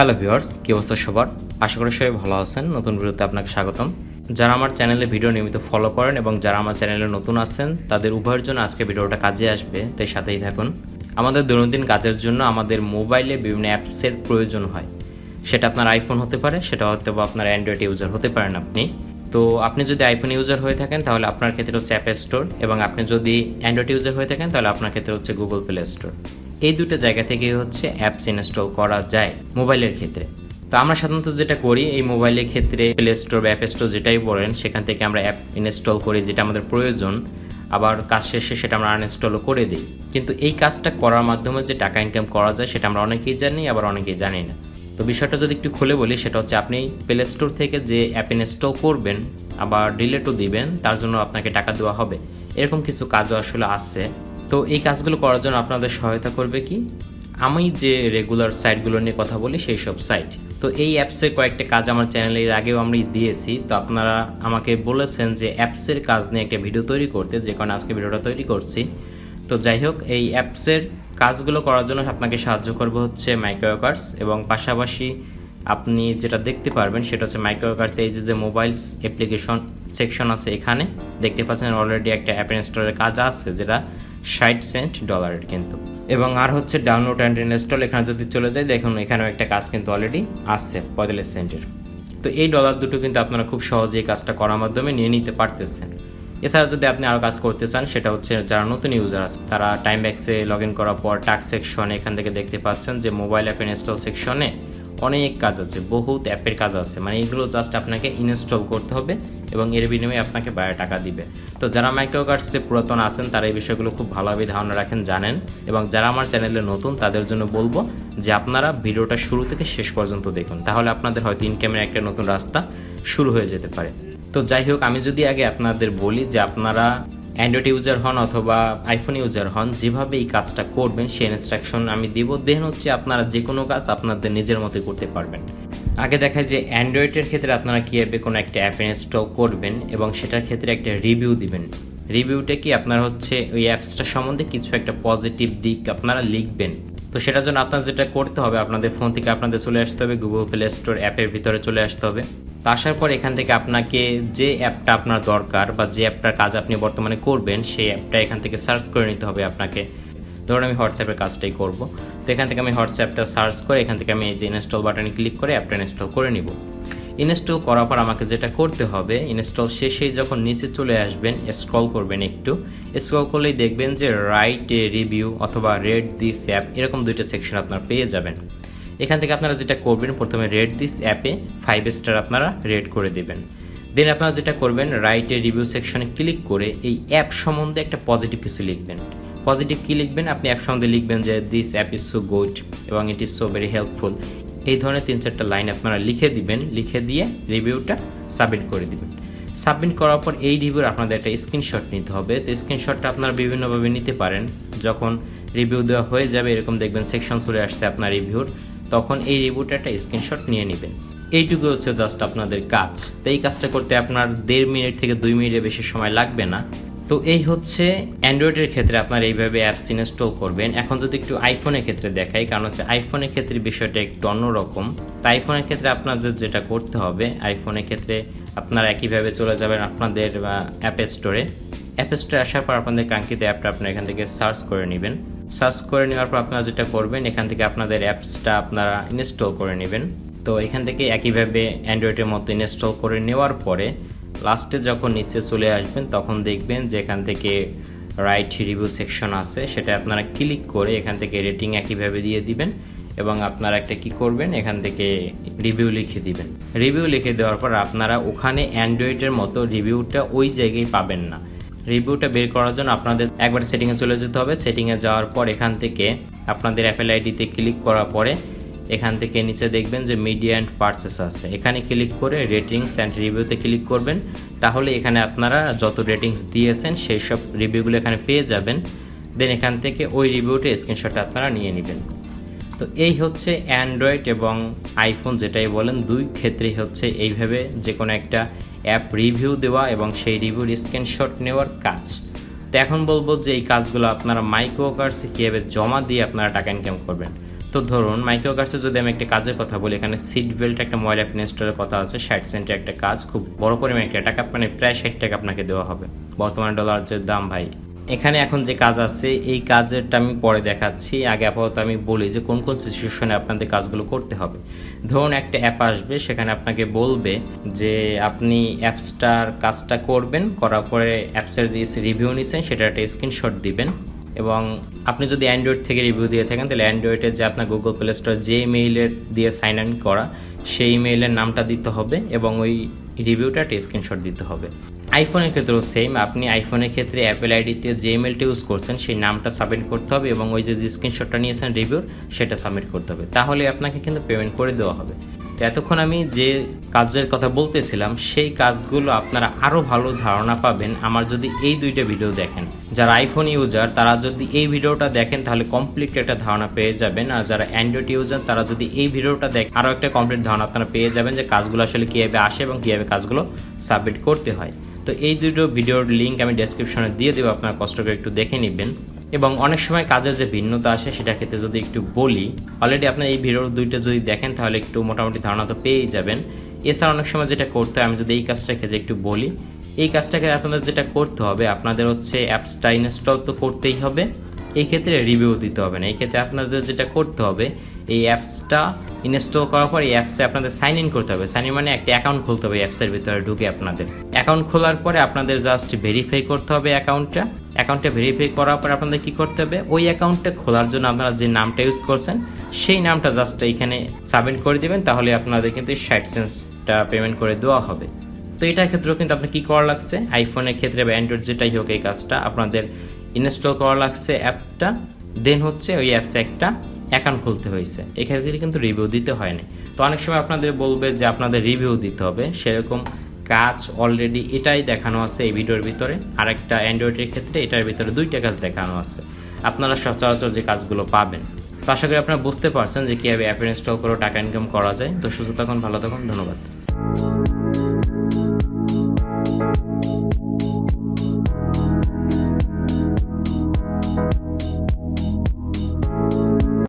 Hello viewers, কি অবস্থা সবার? আশা করি সবাই ভালো আছেন। নতুন ভিডিওতে আপনাকে স্বাগতম। যারা আমার চ্যানেলে ভিডিও নিয়মিত ফলো করেন এবং যারা আমার চ্যানেলে নতুন আছেন তাদের উভয়ের জন্য আজকে ভিডিওটা কাজে আসবে, তাই সাথেই থাকুন। আমাদের দৈনন্দিন কাজের জন্য আমাদের মোবাইলে বিভিন্ন অ্যাপসের প্রয়োজন হয়। সেটা আপনার আইফোন হতে পারে, সেটা হয়তো বা আপনার অ্যান্ড্রয়েড ইউজার হতে পারেন আপনি। তো আপনি যদি আইফোন ইউজার হয়ে থাকেন তাহলে আপনার ক্ষেত্রে হচ্ছে অ্যাপ স্টোর, এবং আপনি যদি অ্যান্ড্রয়েড ইউজার হয়ে থাকেন তাহলে আপনার ক্ষেত্রে হচ্ছে গুগল প্লে স্টোর। এই দুটো জায়গা থেকে হচ্ছে অ্যাপস ইনস্টল করা যায় মোবাইলের ক্ষেত্রে। তো আমরা সাধারণত যেটা করি, এই মোবাইলের ক্ষেত্রে প্লে স্টোর বা অ্যাপ স্টোর যেটাই বলেন সেখান থেকে আমরা অ্যাপ ইনস্টল করি যেটা আমাদের প্রয়োজন, আবার কাজ শেষে সেটা আমরা আনইনস্টলও করে দিই। কিন্তু এই কাজটা করার মাধ্যমে যে টাকা ইনকাম করা যায় সেটা আমরা অনেকেই জানি, আবার অনেকেই জানি না। তো বিষয়টা যদি একটু খুলে বলি, সেটা হচ্ছে আপনি প্লে স্টোর থেকে যে অ্যাপ ইনস্টল করবেন আবার ডিলেটও দিবেন, তার জন্য আপনাকে টাকা দেওয়া হবে। এরকম কিছু কাজও আসলে আছে। তো এই কাজগুলো করার জন্য আপনাদের সহায়তা করবে কি, আমি যে রেগুলার সাইটগুলো নিয়ে কথা বলি সেই সব সাইট। তো এই অ্যাপসের কয়েকটা কাজ আমার চ্যানেলে এর আগেও আমি দিয়েছি। তো আপনারা আমাকে বলেছেন যে অ্যাপসের কাজ নিয়ে একটা ভিডিও তৈরি করতে, যে কারণে আজকে ভিডিওটা তৈরি করছি। তো যাই হোক, এই অ্যাপসের কাজগুলো করার জন্য আপনাকে সাহায্য করবে হচ্ছে মাইক্রোওয়ার্কার্স, এবং পাশাপাশি আপনি যেটা দেখতে পারবেন সেটা হচ্ছে মাইক্রোওয়ার্কার্স এই যে মোবাইলস অ্যাপ্লিকেশন সেকশন আছে, এখানে দেখতে পাচ্ছেন অলরেডি একটা অ্যাপ ইনস্টলের কাজ আছে যেটা $60 কিন্তু। এবং আর হচ্ছে ডাউনলোড অ্যান্ড ইনস্টল, এখানে যদি চলে যায় দেখুন এখানেও একটা কাজ কিন্তু অলরেডি আসছে $45। তো এই ডলার দুটো কিন্তু আপনারা খুব সহজেই কাজটা করার মাধ্যমে নিয়ে নিতে পারতেছেন। এছাড়া যদি আপনি আরও কাজ করতে চান, সেটা হচ্ছে যারা নতুন ইউজার আছে তারা টাইম ব্যাক্সে লগ ইন করার পর টাস্ক সেকশনে এখান থেকে দেখতে পাচ্ছেন যে মোবাইল অ্যাপ ইনস্টল সেকশনে অনেক কাজ আছে, বহুত অ্যাপের কাজ আছে। মানে এগুলো জাস্ট আপনাকে ইনস্টল করতে হবে এবং এর বিনিময়ে আপনাকে বাইরে টাকা দিবে। তো যারা মাইক্রোওয়ার্কার্সে পুরাতন আছেন তারা এই বিষয়গুলো খুব ভালোভাবে ধারণা রাখেন, জানেন। এবং যারা আমার চ্যানেলে নতুন তাদের জন্য বলবো যে আপনারা ভিডিওটা শুরু থেকে শেষ পর্যন্ত দেখুন, তাহলে আপনাদের হয়তো ইনকামের একটা নতুন রাস্তা শুরু হয়ে যেতে পারে। তো যাই হোক, আমি যদি আগে আপনাদের বলি যে আপনারা অ্যান্ড্রয়েড ইউজার হন অথবা আইফোন ইউজার হন, যেভাবে এই কাজটা করবেন সেই ইনস্ট্রাকশন আমি দিব। দেন হচ্ছে আপনারা যে কোনো কাজ আপনাদের নিজের মতো করতে পারবেন। আগে দেখায় যে অ্যান্ড্রয়েডের ক্ষেত্রে আপনারা কীভাবে কোনো একটা অ্যাপ ইনস্টল করবেন এবং সেটার ক্ষেত্রে একটা রিভিউ দিবেন। রিভিউটা কি, আপনারা হচ্ছে ওই অ্যাপসটা সম্বন্ধে কিছু একটা পজিটিভ দিক আপনারা লিখবেন। তো সেটার জন্য আপনার যেটা করতে হবে, আপনাদের ফোন থেকে আপনাদের চলে আসতে হবে গুগল প্লে স্টোর অ্যাপের ভিতরে চলে আসতে হবে। তো আসার পর এখান থেকে আপনাকে যে অ্যাপটা আপনার দরকার বা যে অ্যাপটার কাজ আপনি বর্তমানে করবেন সেই অ্যাপটা এখান থেকে সার্চ করে নিতে হবে আপনাকে। ধরুন আমি হোয়াটসঅ্যাপের কাজটাই করব। তো এখান থেকে আমি হোয়াটসঅ্যাপটা সার্চ করে এখান থেকে আমি এই যে ইনস্টল বাটনে ক্লিক করে অ্যাপটা ইনস্টল করে নিব। ইনস্টল করার পর আমাকে যেটা করতে হবে, ইনস্টল শেষে যখন নিচে চলে আসবেন স্ক্রল করবেন, একটু স্ক্রল করলেই দেখবেন যে রাইট এ রিভিউ অথবা রেট দিস অ্যাপ, এরকম দুইটা সেকশন আপনারা পেয়ে যাবেন। এখান থেকে আপনারা যেটা করবেন, প্রথমে রেট দিস অ্যাপে 5 স্টার আপনারা রেট করে দেবেন। দেন আপনারা যেটা করবেন, রাইট এ রিভিউ সেকশনে ক্লিক করে এই অ্যাপ সম্বন্ধে একটা পজিটিভ কিছু লিখবেন। পজিটিভ কী লিখবেন, আপনি অ্যাপ সম্বন্ধে লিখবেন যে this app is so good এবং it is so very helpful. এই ধরনের 3-4টা লাইন আপনারা লিখে দিবেন। লিখে দিয়ে রিভিউটা সাবমিট করে দিবেন। সাবমিট করার পর এই রিভিউর আপনাদের একটা স্ক্রিনশট নিতে হবে। তো স্ক্রিনশটটা আপনারা বিভিন্নভাবে নিতে পারেন। যখন রিভিউ দেওয়া হয়ে যাবে, এরকম দেখবেন সেকশন চলে আসছে আপনার রিভিউর, তখন এই রিভিউটা একটা স্ক্রিনশট নিয়ে নেবেন। এইটুকু হচ্ছে জাস্ট আপনাদের কাজ। তো এই কাজটা করতে আপনার 1.5 মিনিট থেকে 2 মিনিটের বেশি সময় লাগবে না। তো এই হচ্ছে অ্যান্ড্রয়েডের ক্ষেত্রে আপনারা এইভাবে অ্যাপস ইনস্টল করবেন। এখন যদি একটু আইফোনের ক্ষেত্রে দেখাই, কারণ হচ্ছে আইফোনের ক্ষেত্রে বিষয়টা একটু অন্যরকম। তো আইফোনের ক্ষেত্রে আপনাদের যেটা করতে হবে, আইফোনের ক্ষেত্রে আপনারা একইভাবে চলে যাবেন আপনাদের অ্যাপ স্টোরে। অ্যাপ স্টোরে আসার পর আপনাদের কাঙ্ক্ষিত অ্যাপটা আপনারা এখান থেকে সার্চ করে নেবেন। সার্চ করে নেওয়ার পর আপনারা যেটা করবেন, এখান থেকে আপনাদের অ্যাপসটা আপনারা ইনস্টল করে নেবেন। তো এখান থেকে একইভাবে অ্যান্ড্রয়েডের মতো ইনস্টল করে নেওয়ার পরে লাস্টে যখন নিচে চলে আসবেন তখন দেখবেন যে এখান থেকে রাইট রিভিউ সেকশন আছে, সেটা আপনারা ক্লিক করে এখান থেকে রেটিং একইভাবে দিয়ে দিবেন এবং আপনারা একটা কি করবেন, এখান থেকে রিভিউ লিখে দিবেন। রিভিউ লিখে দেওয়ার পর আপনারা ওখানে অ্যান্ড্রয়েডের মতো রিভিউটা ওই জায়গায় পাবেন না। রিভিউটা বের করার জন্য আপনাদের একবার সেটিংয়ে চলে যেতে হবে। সেটিংয়ে যাওয়ার পর এখান থেকে আপনাদের অ্যাপেল আইডিতে ক্লিক করার পরে এখান থেকে নিচে দেখবেন যে মিডিয়া অ্যান্ড পারচেস আছে, এখানে ক্লিক করে রেটিংস অ্যান্ড রিভিউতে ক্লিক করবেন। তাহলে এখানে আপনারা যত রেটিংস দিয়েছেন সেই সব রিভিউগুলো এখানে পেয়ে যাবেন। দেন এখান থেকে ওই রিভিউটা স্ক্রিনশট আপনারা নিয়ে নেবেন। তো এই হচ্ছে অ্যান্ড্রয়েড এবং আইফোন যেটাই বলেন, দুই ক্ষেত্রেই হচ্ছে এইভাবে যে কোনো একটা অ্যাপ রিভিউ দেওয়া এবং সেই রিভিউর স্ক্রিনশট নেওয়ার কাজ। তো এখন বলবো যে এই কাজগুলো আপনারা মাইক্রোওয়ার্কার্সে কীভাবে জমা দিয়ে আপনারা টাকা ইনকাম করবেন। তো ধরুন মাইক্রোওয়ার্কার্সে যদি আমি একটা কাজের কথা বলি, এখানে সিট বেল্ট একটা মোবাইল অ্যাপ ইনস্টলের কথা আছে, 60 সেন্টের একটা কাজ, খুব বড় পরিমাণে একটা টাকা, মানে প্রায় 60 টাকা আপনাকে দেওয়া হবে, বর্তমানে ডলার যে দাম ভাই। এখানে এখন যে কাজ আছে এই কাজেরটা আমি পরে দেখাচ্ছি, আগে আপাতত আমি বলি যে কোন কোন সিচুয়েশনে আপনাদের কাজগুলো করতে হবে। ধরুন একটা অ্যাপ আসবে, সেখানে আপনাকে বলবে যে আপনি অ্যাপসটার কাজটা করবেন, করার পরে অ্যাপসের যে রিভিউ নিছেন সেটা একটা স্ক্রিনশট দিবেন। এবং আপনি যদি অ্যান্ড্রয়েড থেকে রিভিউ দিয়ে থাকেন তাহলে অ্যান্ড্রয়েডে যে আপনার গুগল প্লে স্টোর যে ইমেইলের দিয়ে সাইন ইন করা সেই ইমেইলের নামটা দিতে হবে এবং ওই রিভিউটা একটা স্ক্রিনশট দিতে হবে। আইফোনের ক্ষেত্রেও সেম, আপনি আইফোনের ক্ষেত্রে অ্যাপেল আইডিতে যে ইমেলটা ইউজ করছেন সেই নামটা সাবমিট করতে হবে এবং ওই যে স্ক্রিনশটটা নিয়েছেন রিভিউর সেটা সাবমিট করতে হবে, তাহলে আপনাকে কিন্তু পেমেন্ট করে দেওয়া হবে। তো এতক্ষণ আমি যে কাজের কথা বলতেছিলাম সেই কাজগুলো আপনারা আরও ভালো ধারণা পাবেন আমার যদি এই দুইটা ভিডিও দেখেন। যারা আইফোন ইউজার তারা যদি এই ভিডিওটা দেখেন তাহলে কমপ্লিট একটা ধারণা পেয়ে যাবেন, আর যারা অ্যান্ড্রয়েড ইউজার তারা যদি এই ভিডিওটা দেখেন আরও একটা কমপ্লিট ধারণা আপনারা পেয়ে যাবেন যে কাজগুলো আসলে কীভাবে আসে এবং কীভাবে কাজগুলো সাবমিট করতে হয়। তো এই দুটো ভিডিওর লিঙ্ক আমি ডেসক্রিপশনে দিয়ে দেবো, আপনারা কষ্ট করে একটু দেখে নেবেন। এবং অনেক সময় কাজের যে ভিন্নতা আসে সেটা ক্ষেত্রে যদি একটু বলি, অলরেডি আপনার এই ভিডিও দুইটা যদি দেখেন তাহলে একটু মোটামুটি ধারণা তো পেয়েই যাবেন। এছাড়া অনেক সময় যেটা করতে হয়, আমি যদি এই কাজটার ক্ষেত্রে একটু বলি, এই কাজটাকে আপনাদের যেটা করতে হবে, আপনাদের হচ্ছে অ্যাপসটা ইনস্টল তো করতেই হবে, এই ক্ষেত্রে রিভিউ দিতে হবে না। এই ক্ষেত্রে আপনাদের যেটা করতে হবে, এই অ্যাপসটা ইনস্টল করার পর এই অ্যাপসে আপনাদের সাইন ইন করতে হবে। সাইন ইন মানে একটা অ্যাকাউন্ট খুলতে হবে অ্যাপসের ভিতরে ঢুকে। আপনাদের অ্যাকাউন্ট খোলার পরে আপনাদের জাস্ট ভেরিফাই করতে হবে অ্যাকাউন্টটা ভেরিফাই করার পর আপনাদের কী করতে হবে, ওই অ্যাকাউন্টটা খোলার জন্য আপনারা যে নামটা ইউজ করছেন সেই নামটা জাস্ট এইখানে সাবমিট করে দেবেন, তাহলে আপনাদের কিন্তু 60 সেন্টটা পেমেন্ট করে দেওয়া হবে। তো এটার ক্ষেত্রেও কিন্তু আপনার কী করা লাগছে, আইফোনের ক্ষেত্রে বা অ্যান্ড্রয়েড যেটাই হোক এই কাজটা আপনাদের ইনস্টল করা লাগছে অ্যাপটা, দেন হচ্ছে ওই অ্যাপসে একটা অ্যাকাউন্ট খুলতে হয়েছে, এক্ষেত্রে কিন্তু রিভিউ দিতে হয়নি। তো অনেক সময় আপনাদের বলবে যে আপনাদের রিভিউ দিতে হবে, সেরকম কাজ অলরেডি এটাই দেখানো আছে এই ভিডিওর ভিতরে, আর একটা অ্যান্ড্রয়েডের ক্ষেত্রে এটার ভিতরে দুইটা কাজ দেখানো আছে, আপনারা সচরাচর যে কাজগুলো পাবেন। তো আশা করি আপনারা বুঝতে পারছেন যে কীভাবে অ্যাপ ইনস্টল করে টাকা ইনকাম করা যায়। তো সুস্থ থাকুন, ভালো থাকুন, ধন্যবাদ।